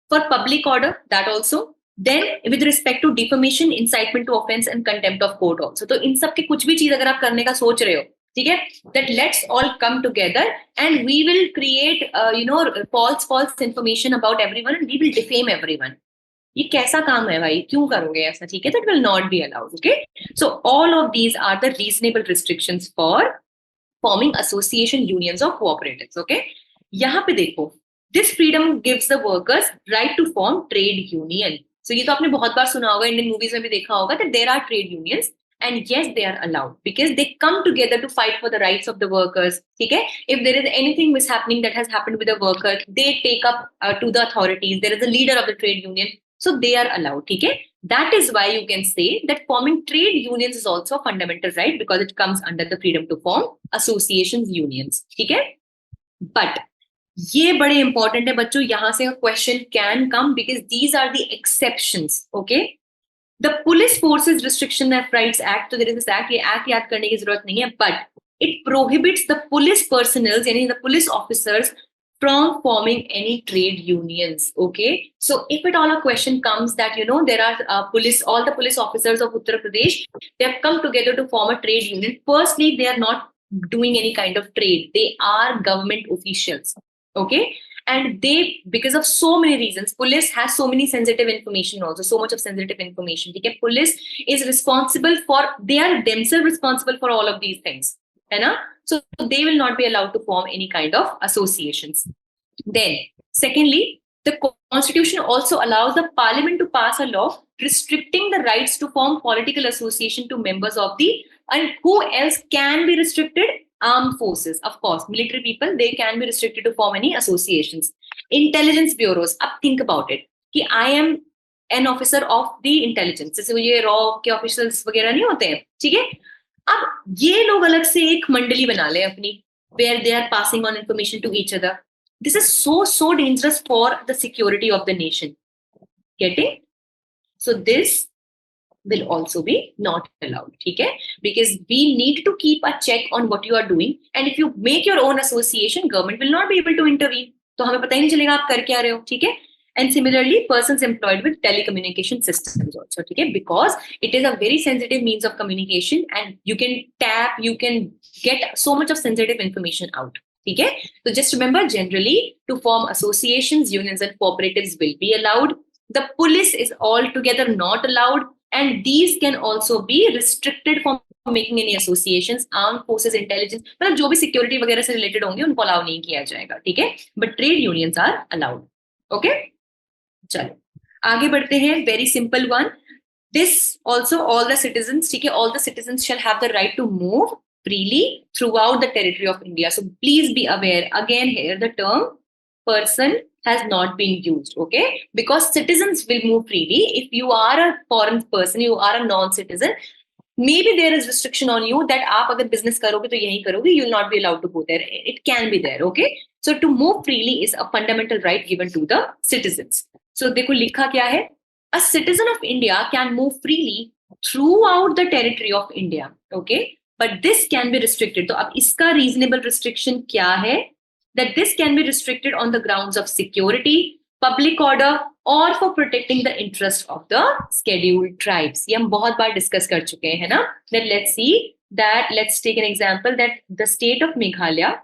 For public order, that also. Then with respect to defamation, incitement to offense, and contempt of court also. तो इन सब के कुछ भी चीज अगर आप करने का सोच रहे हो, ठीक है? That let's all come together and we will create, false information about everyone and we will defame everyone. ये कैसा काम है भाई? क्यों करोगे ऐसा? ठीक है? That will not be allowed. Okay? So all of these are the reasonable restrictions for forming association, unions, or cooperatives. Okay? यहाँ पे देखो, this freedom gives the workers right to form trade union. So ये तो आपने बहुत बार सुना होगा, Indian movies में भी देखा होगा that there are trade unions and yes they are allowed because they come together to fight for the rights of the workers. ठीक है? If there is anything mishappening that has happened with a worker, they take up to the authorities. There is a leader of the trade union, so they are allowed. ठीक है? That is why you can say that forming trade unions is also a fundamental right because it comes under the freedom to form associations, unions. ठीक है? But ये बड़े important है बच्चों. यहां से question can come because these are the exceptions. Okay, the police forces restriction of rights act, तो there is this act. ये एक्ट याद करने की जरूरत नहीं है, but it prohibits the police personnels यानी the police officers from forming any trade unions. Okay, so if at all a question comes that there are all the police officers of Uttar Pradesh, they have come together to form a trade union. Firstly, they are not doing any kind of trade. They are government officials. Okay, and they, because of so many reasons, police has so many sensitive information also, so much of sensitive information. Okay, police is responsible for, they are themselves responsible for all of these things, है ना? So they will not be allowed to form any kind of associations. Then, secondly, the constitution also allows the parliament to pass a law restricting the rights to form political association to members of the, and who else can be restricted? Armed forces, of course, military people, they can be restricted to form any associations. Intelligence bureaus, अब think about it, कि I am an officer of the intelligence, जैसे ये raw के officers वगैरह नहीं होते हैं, ठीक है? अब ये लोग अलग से एक मंडली बना ले अपनी, where they are passing on information to each other. This is so dangerous for the security of the nation. Getting? So this will also be not allowed. ठीक है? Because we need to keep a check on what you are doing, and if you make your own association, government will not be able to intervene. तो हमें पता ही नहीं चलेगा आप कर क्या रहे हो. ठीक है? And similarly, persons employed with telecommunication systems also, okay? Because it is a very sensitive means of communication and you can tap, you can get so much of sensitive information out, okay? So just remember, generally, to form associations, unions and cooperatives will be allowed. The police is altogether not allowed, and these can also be restricted from making any associations. Armed forces, intelligence, मतलब जो भी security वगैरह से related होंगे उनको allow नहीं किया जाएगा, ठीक है? But trade unions are allowed, okay? चलो, आगे बढ़ते हैं, very simple one. This also all the citizens, ठीक है, all the citizens shall have the right to move freely throughout the territory of India. So please be aware, again here the term person has not been used, okay? Because citizens will move freely. If you are a foreign person, you are a non-citizen, maybe there is restriction on you that आप अगर business करोगे तो यही करोगे, you will not be allowed to go there. It can be there, okay? So to move freely is a fundamental right given to the citizens. So देखो लिखा क्या है? A citizen of India can move freely throughout the territory of India, okay? But this can be restricted. तो अब इसका reasonable restriction क्या है? That this can be restricted on the grounds of security, public order, or for protecting the interest of the scheduled tribes. ये हम बहुत बार discuss कर चुके हैं ना? Then let's see that. Let's take an example that the state of Meghalaya,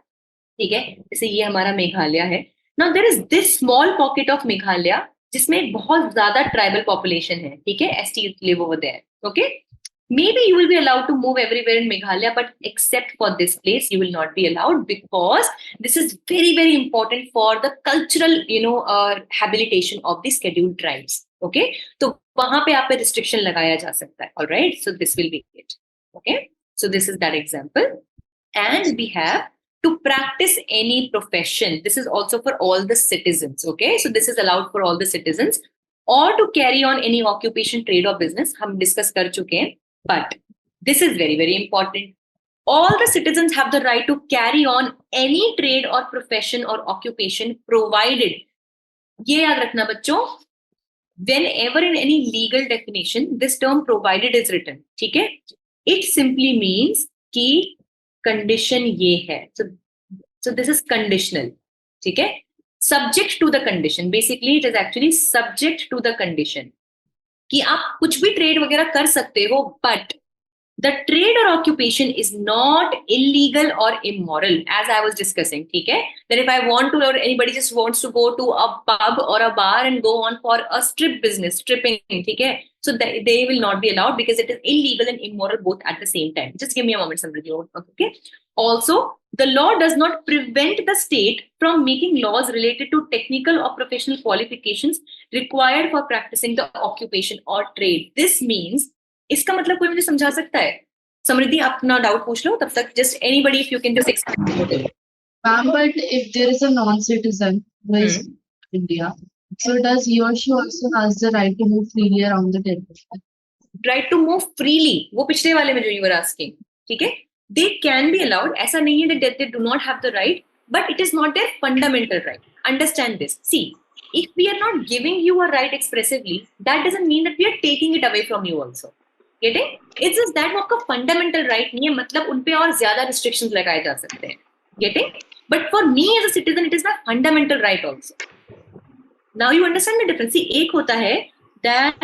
ठीक है? जैसे ये हमारा मेघालय है. Now there is this small pocket of Meghalaya जिसमें बहुत ज्यादा ट्राइबल पॉपुलेशन है, ठीक है, ST live over there, okay. Maybe you will be allowed to move everywhere in Meghalaya, but except for this place, you will not be allowed because this is very, very important for the cultural, habilitation of the scheduled tribes, okay. तो वहां पे आप पे restriction लगाया जा सकता है, all right. So this will be it, okay. So this is that example, and we have to practice any profession. This is also for all the citizens, okay. So this is allowed for all the citizens, or to carry on any occupation, trade or business. हम discuss कर चुके हैं, but this is very, very important. All the citizens have the right to carry on any trade or profession or occupation provided. ये याद रखना बच्चों, whenever in any legal definition this term provided is written, ठीक है, it simply means कि condition ये है. So this is conditional, ठीक है, subject to the condition. Basically it is actually subject to the condition कि आप कुछ भी ट्रेड वगैरह कर सकते हो, but the trade or occupation is not illegal or immoral, as I was discussing, ठीक है. That if I want to, or anybody just wants to go to a pub or a bar and go on for a strip business, stripping, ठीक है, so they will not be allowed because it is illegal and immoral both at the same time. Just give me a moment, Samriddhi, okay. Also, the law does not prevent the state from making laws related to technical or professional qualifications required for practicing the occupation or trade. This means, इसका मतलब कोई मुझे समझा सकता है? समृद्धि, अपना doubt पूछ लो तब तक. Just anybody, if you can just explain. Ma'am, but if there is a non-citizen who is in India, so does he or she also has the right to move freely around the territory? Right to move freely, वो पिछले वाले में जो you were asking, ठीक है, they can be allowed. ऐसा नहीं है that they do not have the right, but it is not their fundamental right. Understand this. See, if we are not giving you a right expressively, that doesn't mean that we are taking it away from you also. Getting? It's just that वो आपका fundamental right नहीं है, मतलब उन पे और ज्यादा restrictions लगाए जा सकते हैं. Getting? But for me as a citizen, it is my fundamental right also. Now you understand the difference. See, एक होता है that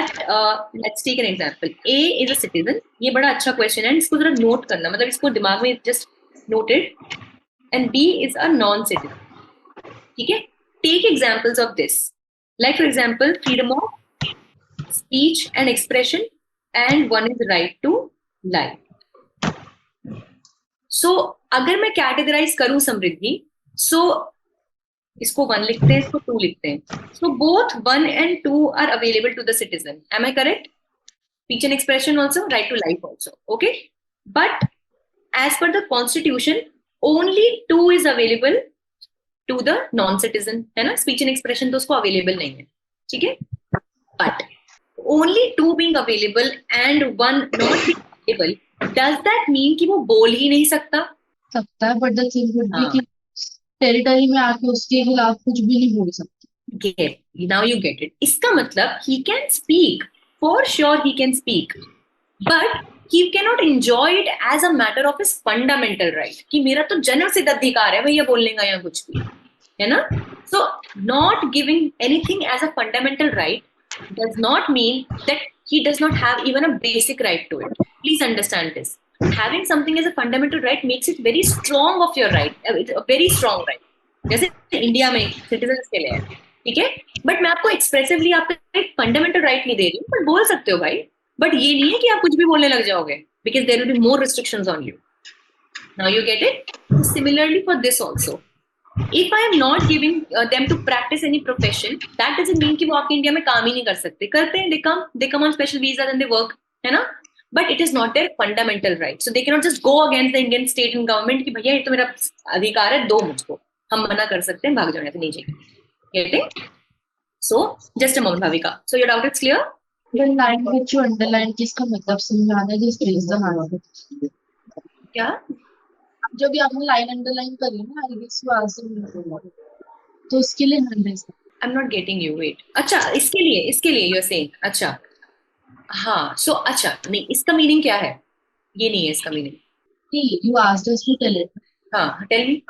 let's take an example. A is a citizen. ये बड़ा अच्छा question है, इसको जरा note करना, मतलब इसको दिमाग में just note it. And B is a non-citizen. ठीक है? Take examples of this. Like for example, freedom of speech and expression, and one is right to life. So अगर मैं categorize करूं समृद्धि, so इसको 1 लिखते हैं, इसको 2 लिखते हैं. So both 1 and 2 are available to the citizen. Am I correct? Speech and expression also, right to life also. Okay? But as per the constitution, only 2 is available to the non-citizen. है ना? Speech and expression तो उसको available नहीं है. ठीक है? But only 2 being available and 1 not being available, does that mean कि वो बोल ही नहीं सकता? सकता है, but the thing would be कि टेरिटरी में आके उसके खिलाफ कुछ भी नहीं बोल सकते. Get. Now you get it. इसका मतलब he can speak. For sure he can speak. But he cannot enjoy it as a matter of his fundamental right. कि मेरा तो जन्म सिद्ध अधिकार है भैया बोलने का या कुछ भी, है ना? So not giving anything as a fundamental right does not mean that he does not have even a basic right to it. Please understand this. Having something as a fundamental right makes it very strong of your right. It's a very strong right. जैसे India में citizens के लिए है, ठीक है? But मैं आपको expressively आपका एक फंडामेंटल राइट नहीं दे रही हूँ, बट बोल सकते हो भाई. बट ये नहीं है कि आप कुछ भी बोलने लग जाओगे, because there will be more restrictions on you. Now you get it? Similarly for this also. If I am not giving them to practice any profession, that doesn't mean कि वो आपके इंडिया में काम ही नहीं कर सकते. करते हैं, they come on special visa and they work, है ना? But it is not their fundamental right. So they cannot just go against the Indian state and government कि भैया ये तो मेरा अधिकार है, दो मुझको. हम मना कर सकते हैं, भाग जाओ यहाँ से, नहीं चाहिए. Getting? So just a moment, Bhavika. So your doubt is clear? The line which you underline किसका मतलब समझाना है, just raise the hand. क्या? जब भी आपने लाइन अंडरलाइन करी ना, I guess you asked them, तो उसके लिए hand raise. I'm not getting you. Wait. अच्छा, इसके लिए you're saying. अच्छा. हाँ. So अच्छा, नहीं, इसका मीनिंग क्या है? ये नहीं है इसका meaning. You asked us to tell it. हाँ, tell me.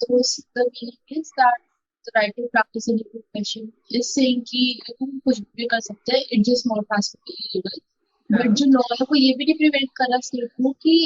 So the meaning is that the right to practice any profession is saying कि हम कुछ भी कर सकते हैं, it just not has to be illegal. But जो law है वो ये भी नहीं prevent कर रहा state को कि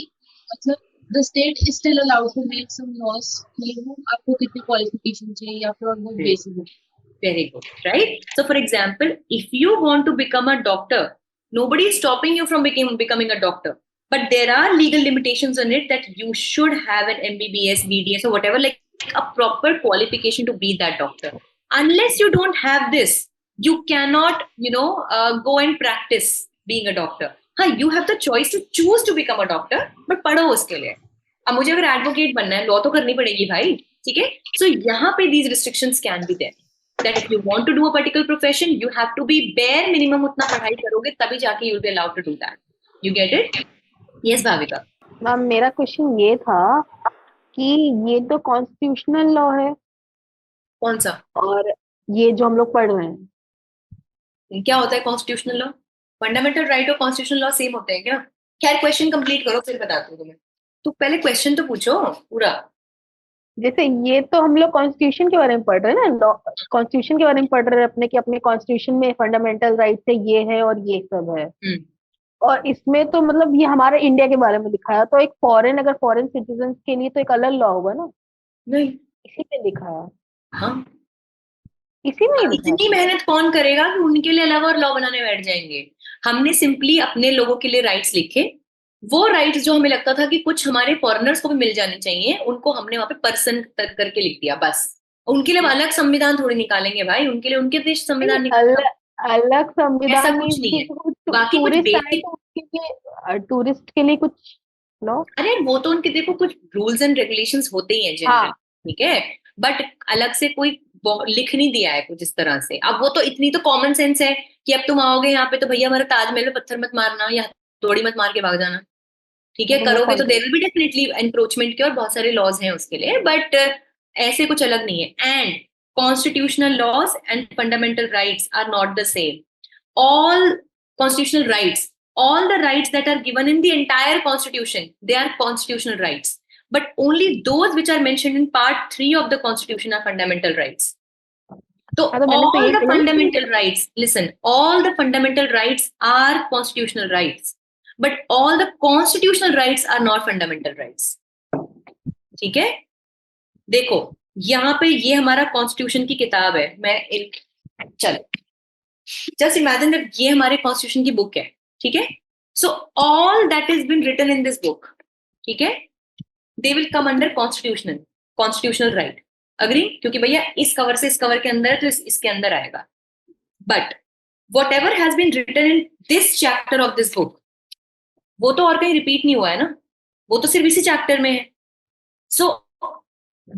मतलब the state is still allowed to make some laws कि वो आपको कितनी qualification चाहिए या फिर on what basis. Very good, right? So for example, if you want to become a doctor, nobody is stopping you from becoming a doctor. But there are legal limitations on it that you should have an MBBS, BDS or whatever, like a proper qualification to be that doctor. Unless you don't have this, you cannot, go and practice being a doctor. You have the choice to choose to become a doctor, but पढ़ो उसके लिए. अब मुझे अगर advocate बनना है, law तो करनी पड़ेगी भाई, ठीक है? So यहाँ पे these restrictions can be there. That if you want to do a particular profession, you have to be bare minimum उतना पढ़ाई करोगे तभी जाके you will be allowed to do that. You get it? Yes, Bhavika. Ma'am मेरा question ये था कि ये तो कॉन्स्टिट्यूशनल लॉ है कौन सा? और ये जो हम लोग पढ़ रहे हैं क्या होता है कॉन्स्टिट्यूशनल लॉ? फंडामेंटल राइट और कॉन्स्टिट्यूशनल लॉ सेम होते हैं क्या? खैर क्वेश्चन कंप्लीट करो फिर बताती हूँ तुम्हें. तो पहले क्वेश्चन तो पूछो पूरा. जैसे ये तो हम लोग कॉन्स्टिट्यूशन के बारे में पढ़ रहे हैं ना, कॉन्स्टिट्यूशन के बारे में पढ़ रहे हैं अपने कि अपने कॉन्स्टिट्यूशन में फंडामेंटल राइट्स है, ये है और ये सब है. और इसमें तो मतलब ये हमारे इंडिया के बारे में लिखा है, तो एक अगर फॉरेन सिटीजन के लिए तो एक अलग लॉ होगा ना? नहीं, इसी में लिखा है. हाँ, इसी में लिखा इतनी मेहनत कौन करेगा कि उनके लिए अलग और लॉ बनाने बैठ जाएंगे. हमने सिंपली अपने लोगों के लिए राइट्स लिखे. वो राइट्स जो हमें लगता था कि कुछ हमारे फॉरेनर्स को भी मिल जाने चाहिए, उनको हमने वहां पे पर्सन तक करके लिख दिया बस. उनके लिए अलग संविधान थोड़ी निकालेंगे भाई, उनके लिए उनके देश संविधान अलग संविधान. ऐसा कुछ नहीं है. बाकी कुछ बेसिक टूरिस्ट के लिए कुछ नो. अरे वो तो उनके देखो कुछ रूल्स एंड रेगुलेशंस होते ही हैं जनरल, ठीक है, बट अलग से कोई लिख नहीं दिया है कुछ इस तरह से. अब वो तो इतनी तो कॉमन सेंस है कि अब तुम आओगे यहाँ पे तो भैया हमारे ताजमहल में पत्थर मत मारना या तोड़ी मत मार के भाग जाना, ठीक है? करोगे तो there will be definitely encroachment के और बहुत सारे लॉज हैं उसके लिए, बट ऐसे कुछ अलग नहीं है. And constitutional laws and fundamental rights are not the same. All constitutional rights, all the rights that are given in the entire constitution, they are constitutional rights. But only those which are mentioned in part 3 of the constitution are fundamental rights. So all the fundamental rights, listen, all the fundamental rights are constitutional rights. But all the constitutional rights are not fundamental rights. ठीक है? देखो यहाँ पे ये हमारा constitution की किताब है. मैं एक जस्ट इमेजिन दैट ये हमारे कॉन्स्टिट्यूशन की बुक है, ठीक है? So all that is been written in this book, ठीक है, they will come under constitutional right. Agree? क्योंकि भैया इस कवर से इस कवर के अंदर है तो इसके अंदर आएगा. But whatever has been written in this chapter of this book, वो तो और कहीं रिपीट नहीं हुआ है ना, वो तो सिर्फ इसी चैप्टर में है. सो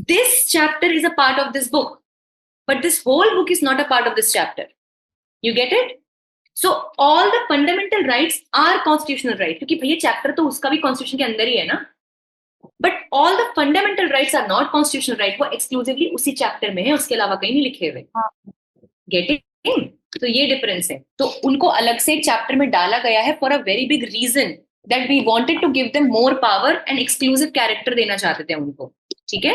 this chapter is a part of this book, but this whole book is not a part of this chapter. You get it? So all the fundamental rights are constitutional rights. क्योंकि भैया chapter तो उसका भी constitution के अंदर ही है ना. But all the fundamental rights are not constitutional right. वो exclusively उसी चैप्टर में है, उसके अलावा कहीं नहीं लिखे हुए. Get it? तो ये डिफरेंस है. तो उनको अलग से एक चैप्टर में डाला गया है for a very big reason, that we wanted to give them more power and exclusive character देना चाहते थे उनको. ठीक है?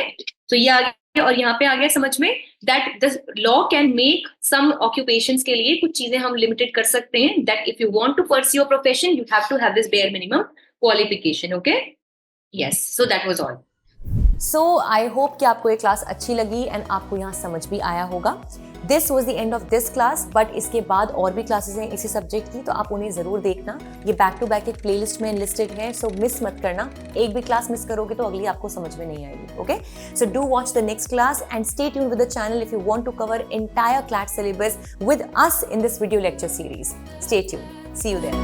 तो ये आ गया. और यहाँ पे आ गया समझ में that the law can make some occupations के लिए कुछ चीजें हम limited कर सकते हैं, that if you want to pursue a profession you have to have this bare minimum qualification. Okay? Yes. So that was all. So I hope कि आपको ये क्लास अच्छी लगी एंड आपको यहाँ समझ भी आया होगा. This was the end of this class, but इसके बाद और भी क्लासेस हैं इसी सब्जेक्ट की, तो आप उन्हें जरूर देखना। ये बैक टू बैक एक प्लेलिस्ट में लिस्टेड है, सो मिस मत करना। एक भी क्लास मिस करोगे तो अगली आपको समझ में नहीं आएगी। Okay, so do watch the next class and stay tuned with the channel if you want to cover entire CLAT syllabus with us in this video lecture series. Stay tuned. See you there.